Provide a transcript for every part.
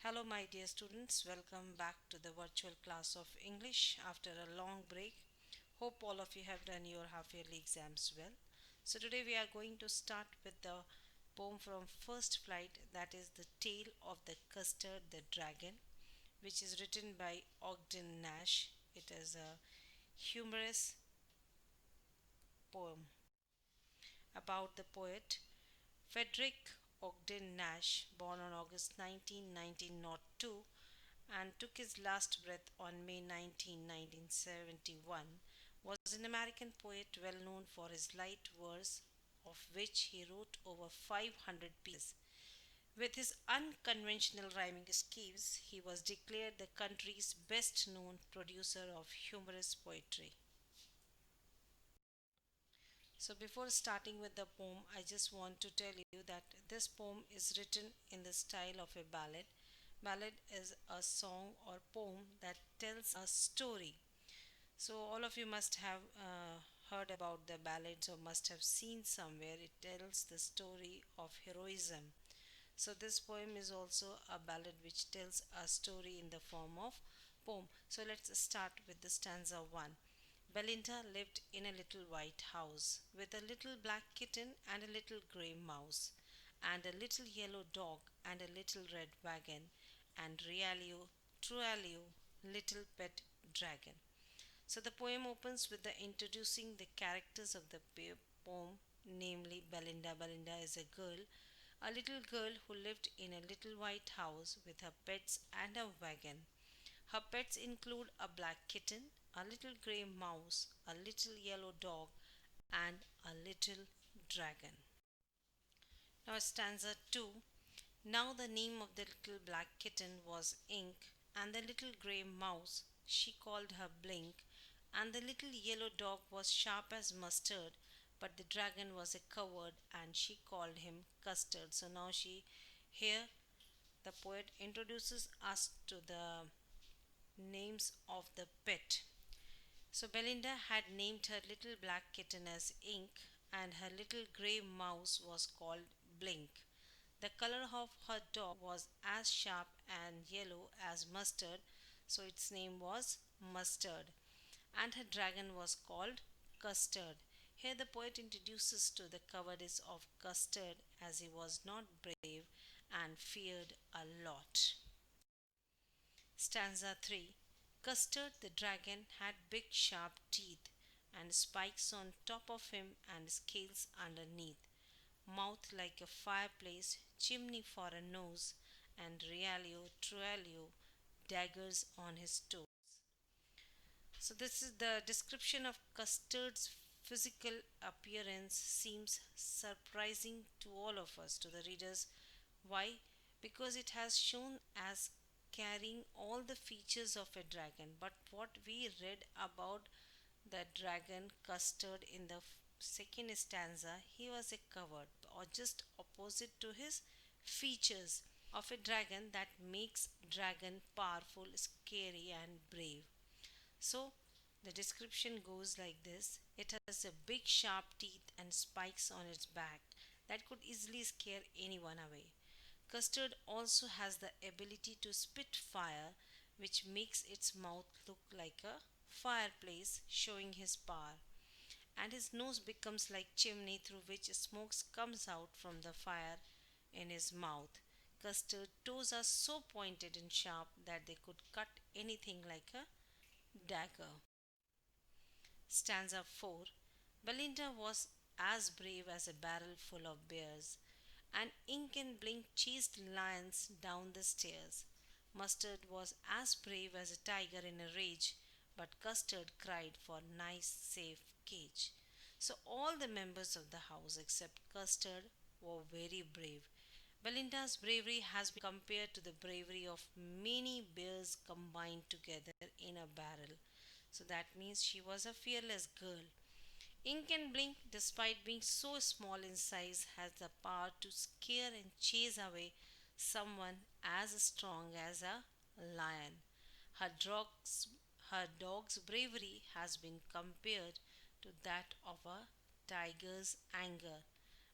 Hello, my dear students. Welcome back to the virtual class of English after a long break. Hope all of you have done your half yearly exams well. So, today we are going to start with the poem from First Flight, that is The Tale of the Custrd the Dragon, which is written by Ogden Nash. It is a humorous poem about the poet Frederick Ogden Nash, born on August 19, 1902, and took his last breath on May 19, 1971, was an American poet well known for his light verse, of which he wrote over 500 pieces. With his unconventional rhyming schemes, he was declared the country's best known producer of humorous poetry. So, before starting with the poem, I just want to tell you that this poem is written in the style of a ballad. Ballad is a song or poem that tells a story. So, all of you must have heard about the ballads or must have seen somewhere. It tells the story of heroism. So, this poem is also a ballad which tells a story in the form of poem. So, let's start with the stanza 1. Belinda lived in a little white house with a little black kitten and a little grey mouse, and a little yellow dog and a little red wagon, and Realio, Trualio, little pet dragon. So the poem opens with the introducing the characters of the poem, namely Belinda. Belinda is a little girl who lived in a little white house with her pets and a wagon. Her pets include a black kitten, a little grey mouse, a little yellow dog, and a little dragon. Now, stanza 2. Now, the name of the little black kitten was Ink, and the little grey mouse she called her Blink, and the little yellow dog was sharp as mustard, but the dragon was a coward, and she called him Custard. So, now here the poet introduces us to the names of the pet. So Belinda had named her little black kitten as Ink, and her little grey mouse was called Blink. The color of her dog was as sharp and yellow as mustard, so its name was Mustard. And her dragon was called Custard. Here the poet introduces to the cowardice of Custard as he was not brave and feared a lot. Stanza 3. Custard the dragon had big sharp teeth and spikes on top of him and scales underneath, mouth like a fireplace, chimney for a nose, and Realio Trualio daggers on his toes. So, this is the description of Custard's physical appearance seems surprising to all of us, to the readers. Why? Because it has shown as carrying all the features of a dragon. But what we read about the dragon Custard in the second stanza, he was a coward, or just opposite to his features of a dragon that makes dragon powerful, scary, and brave. So the description goes like this: it has a big sharp teeth and spikes on its back that could easily scare anyone away. Custard also has the ability to spit fire, which makes its mouth look like a fireplace, showing his power. And his nose becomes like chimney through which smoke comes out from the fire in his mouth. Custard toes are so pointed and sharp that they could cut anything like a dagger. Stanza 4. Belinda was as brave as a barrel full of bears, and Ink and Blink chased lions down the stairs. Mustard was as brave as a tiger in a rage, but Custard cried for nice, safe cage. So all the members of the house except Custard were very brave. Belinda's bravery has been compared to the bravery of many bears combined together in a barrel. So that means she was a fearless girl. Ink and Blink, despite being so small in size, has the power to scare and chase away someone as strong as a lion. Her dog's, her dog's bravery has been compared to that of a tiger's anger.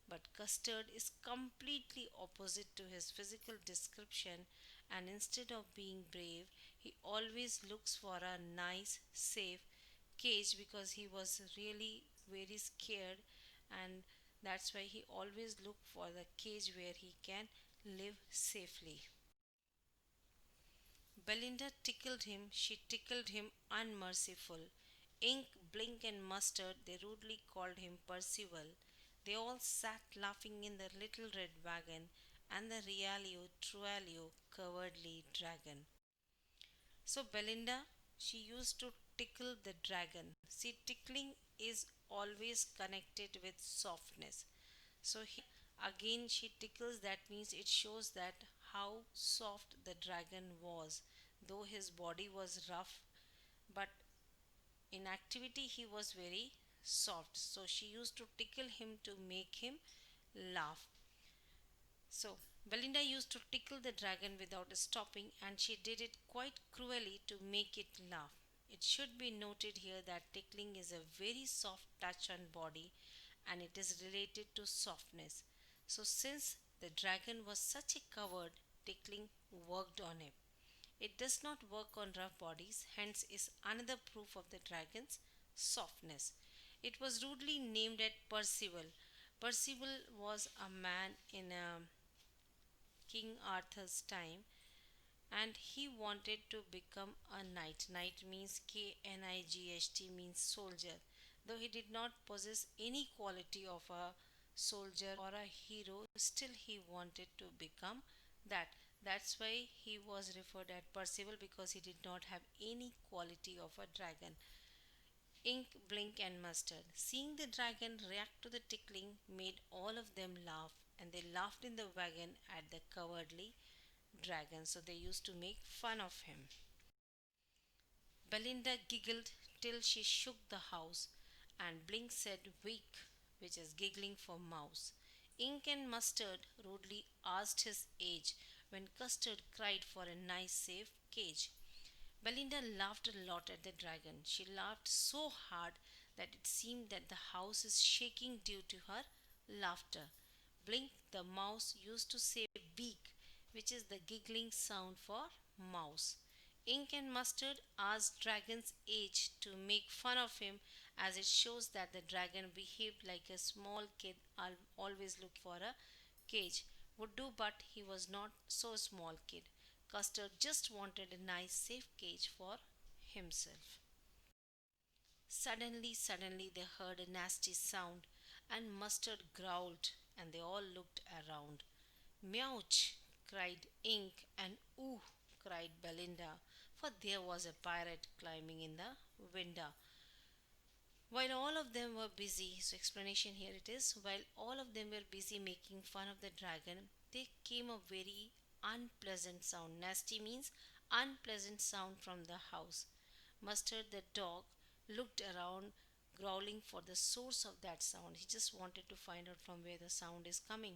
But Custard is completely opposite to his physical description, and instead of being brave, he always looks for a nice, safe cage because he was really very scared, and that's why he always looked for the cage where he can live safely. Belinda tickled him, she tickled him unmerciful. Ink, Blink, and Mustard, they rudely called him Percival. They all sat laughing in the little red wagon and the Realio Trualio cowardly dragon. So Belinda, she used to tickle the dragon. See, tickling is always connected with softness. So here again she tickles, that means it shows that how soft the dragon was. Though his body was rough, but in activity he was very soft. So she used to tickle him to make him laugh. So Belinda used to tickle the dragon without stopping, and she did it quite cruelly to make it laugh. It should be noted here that tickling is a very soft touch on body and it is related to softness. So since the dragon was such a coward, tickling worked on him. It does not work on rough bodies, hence is another proof of the dragon's softness. It was rudely named at Percival. Percival was a man in King Arthur's time, and he wanted to become a knight. Knight means KNIGHT, means soldier. Though he did not possess any quality of a soldier or a hero, still he wanted to become that. That's why he was referred at Percival, because he did not have any quality of a dragon. Ink, Blink, and Mustard, seeing the dragon react to the tickling, made all of them laugh, and they laughed in the wagon at the cowardly dragon. So they used to make fun of him. Belinda giggled till she shook the house, and Blink said weak, which is giggling for mouse. Ink and Mustard rudely asked his age, when Custard cried for a nice safe cage. Belinda laughed a lot at the dragon. She laughed so hard that it seemed that the house is shaking due to her laughter. Blink the mouse used to say beak, which is the giggling sound for mouse. Ink and Mustard asked Dragon's age to make fun of him, as it shows that the dragon behaved like a small kid, always looked for a cage. Would do, but he was not so small kid. Custard just wanted a nice safe cage for himself. Suddenly, they heard a nasty sound, and Mustard growled, and they all looked around. Meouch! Cried Ink, and ooh! Cried Belinda, for there was a pirate climbing in the window. While all of them were busy, so explanation here it is, while all of them were busy making fun of the dragon, there came a very unpleasant sound. Nasty means unpleasant sound from the house. Mustard the dog looked around, growling for the source of that sound. He just wanted to find out from where the sound is coming.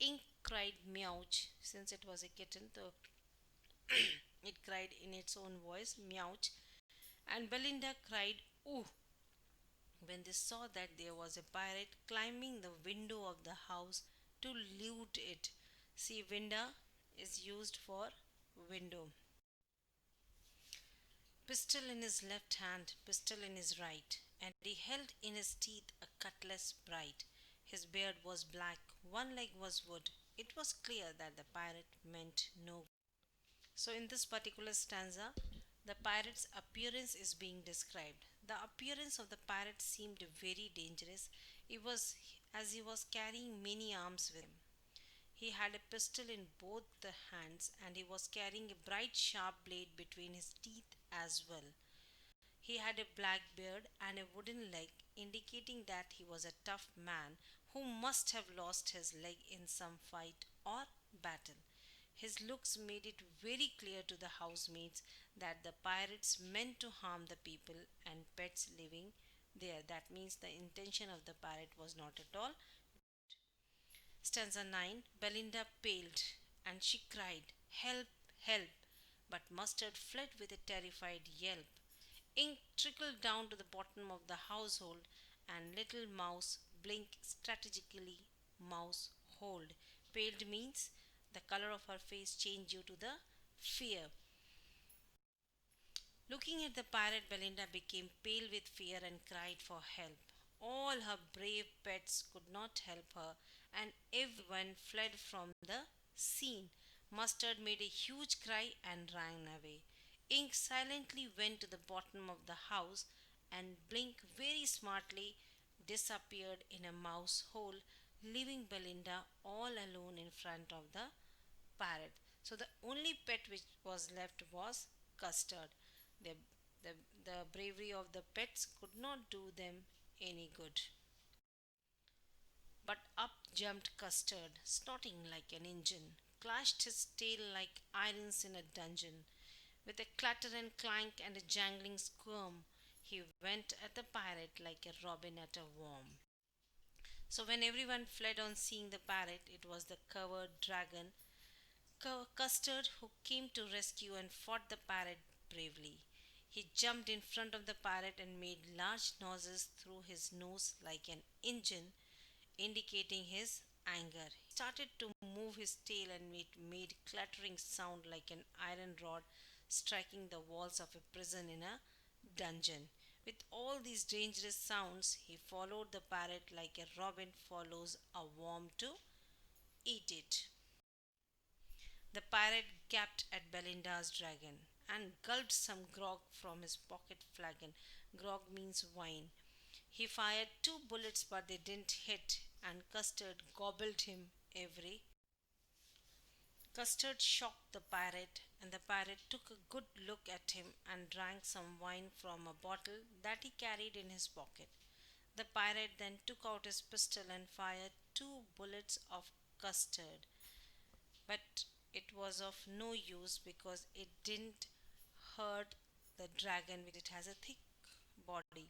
Ink cried meouch, since it was a kitten, so it cried in its own voice, meouch. And Belinda cried, ooh, when they saw that there was a pirate climbing the window of the house to loot it. See, window is used for window. Pistol in his left hand, pistol in his right, and he held in his teeth a cutlass bright. His beard was black, one leg was wood. It was clear that the pirate meant no. So, in this particular stanza, the pirate's appearance is being described. The appearance of the pirate seemed very dangerous. It was as he was carrying many arms with him. He had a pistol in both the hands, and he was carrying a bright sharp blade between his teeth as well. He had a black beard and a wooden leg, indicating that he was a tough man who must have lost his leg in some fight or battle. His looks made it very clear to the housemaids that the pirates meant to harm the people and pets living there. That means the intention of the pirate was not at all. Stanza 9. Belinda paled, and she cried, help, help! But Mustard fled with a terrified yelp. Ink trickled down to the bottom of the household, and little Mouse blinked strategically mouse hold. Paled means the color of her face changed due to the fear. Looking at the parrot, Belinda became pale with fear and cried for help. All her brave pets could not help her, and everyone fled from the scene. Mustard made a huge cry and ran away. Ink silently went to the bottom of the house, and Blink very smartly disappeared in a mouse hole, leaving Belinda all alone in front of the parrot. So the only pet which was left was Custard. The, the, the bravery of the pets could not do them any good. But up jumped Custard, snorting like an engine, clashed his tail like irons in a dungeon. With a clatter and clank and a jangling squirm, he went at the pirate like a robin at a worm. So when everyone fled on seeing the parrot, it was the covered dragon Custard, who came to rescue and fought the parrot bravely. He jumped in front of the parrot and made large noises through his nose like an engine, indicating his anger. He started to move his tail and it made clattering sound like an iron rod striking the walls of a prison in a dungeon. With all these dangerous sounds, he followed the parrot like a robin follows a worm to eat it. The pirate gaped at Belinda's dragon and gulped some grog from his pocket flagon. Grog means wine. He fired two bullets, but they didn't hit, and Custard gobbled him every. Custard shocked the pirate, and the pirate took a good look at him and drank some wine from a bottle that he carried in his pocket. The pirate then took out his pistol and fired two bullets of Custard, but it was of no use because it didn't hurt the dragon because it has a thick body.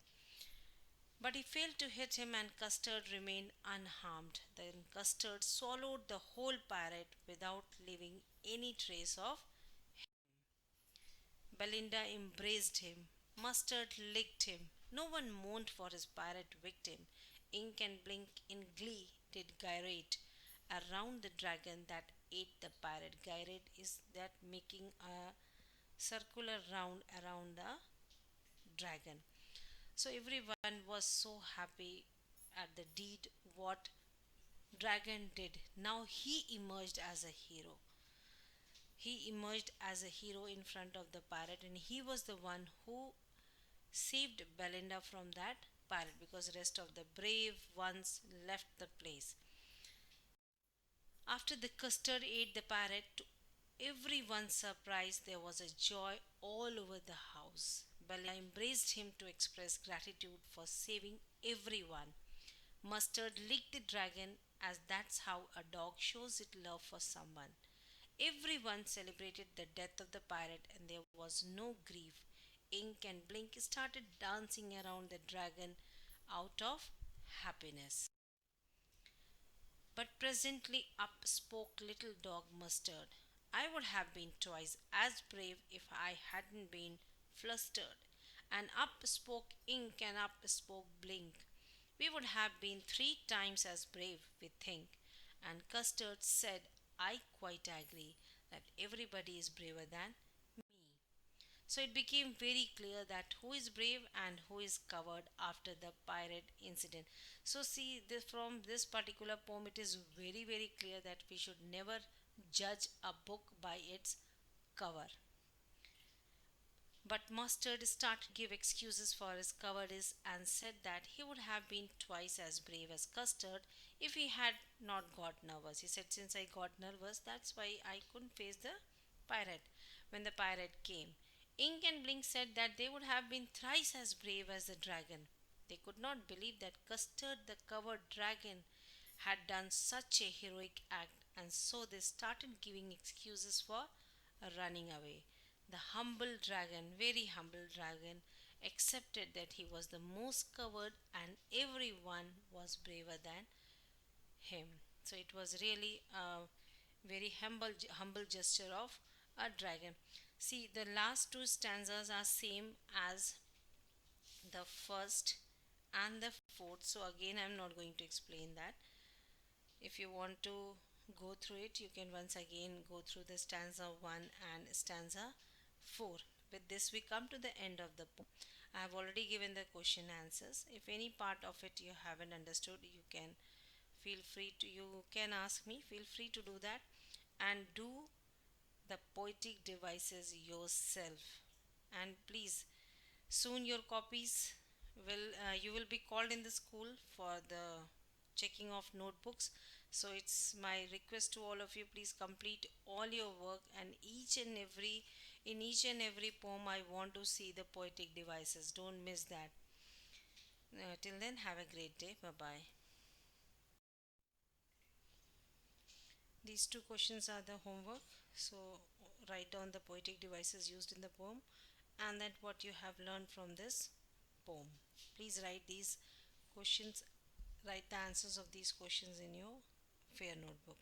But he failed to hit him, and Custard remained unharmed. Then Custard swallowed the whole pirate without leaving any trace of. Belinda embraced him. Mustard licked him. No one mourned for his pirate victim. Ink and Blink in glee did gyrate around the dragon that ate the pirate. Gyrate is that making a circular round around the dragon. So everyone was so happy at the deed what dragon did. Now he emerged as a hero. He emerged as a hero in front of the pirate, and he was the one who saved Belinda from that pirate because rest of the brave ones left the place. After the custard ate the parrot, to everyone's surprise, there was a joy all over the house. Belinda embraced him to express gratitude for saving everyone. Mustard licked the dragon, as that's how a dog shows its love for someone. Everyone celebrated the death of the pirate, and there was no grief. Ink and Blink started dancing around the dragon out of happiness. But presently up spoke little dog Mustard. I would have been twice as brave if I hadn't been flustered. And up spoke Ink and up spoke Blink. We would have been three times as brave, we think. And Custard said, I quite agree that everybody is braver than me. So it became very clear that who is brave and who is covered after the pirate incident. So see this from this particular poem it is very clear that we should never judge a book by its cover. But Mustard started to give excuses for his cowardice and said that he would have been twice as brave as Custard if he had not got nervous. He said, since I got nervous, that's why I couldn't face the pirate when the pirate came. Ink and Blink said that they would have been thrice as brave as the dragon. They could not believe that Custard, the covered dragon, had done such a heroic act, and so they started giving excuses for running away. The humble dragon, very humble dragon, accepted that he was the most covered and everyone was braver than him. So it was really a very humble gesture of a dragon. See, the last two stanzas are same as the first and the fourth. So again, I'm not going to explain that. If you want to go through it, you can once again go through the stanza 1 and stanza 4. With this, we come to the end of the poem. I have already given the question answers. If any part of it you haven't understood, you can ask me. Feel free to do that and do the poetic devices yourself. And please, soon your copies will you will be called in the school for the checking of notebooks. So it's my request to all of you, please complete all your work, and each and every poem I want to see the poetic devices. Don't miss that. Till then, have a great day. Bye bye. These two questions are the homework. So write down the poetic devices used in the poem and then what you have learned from this poem. Please write these questions, write the answers of these questions in your fair notebook.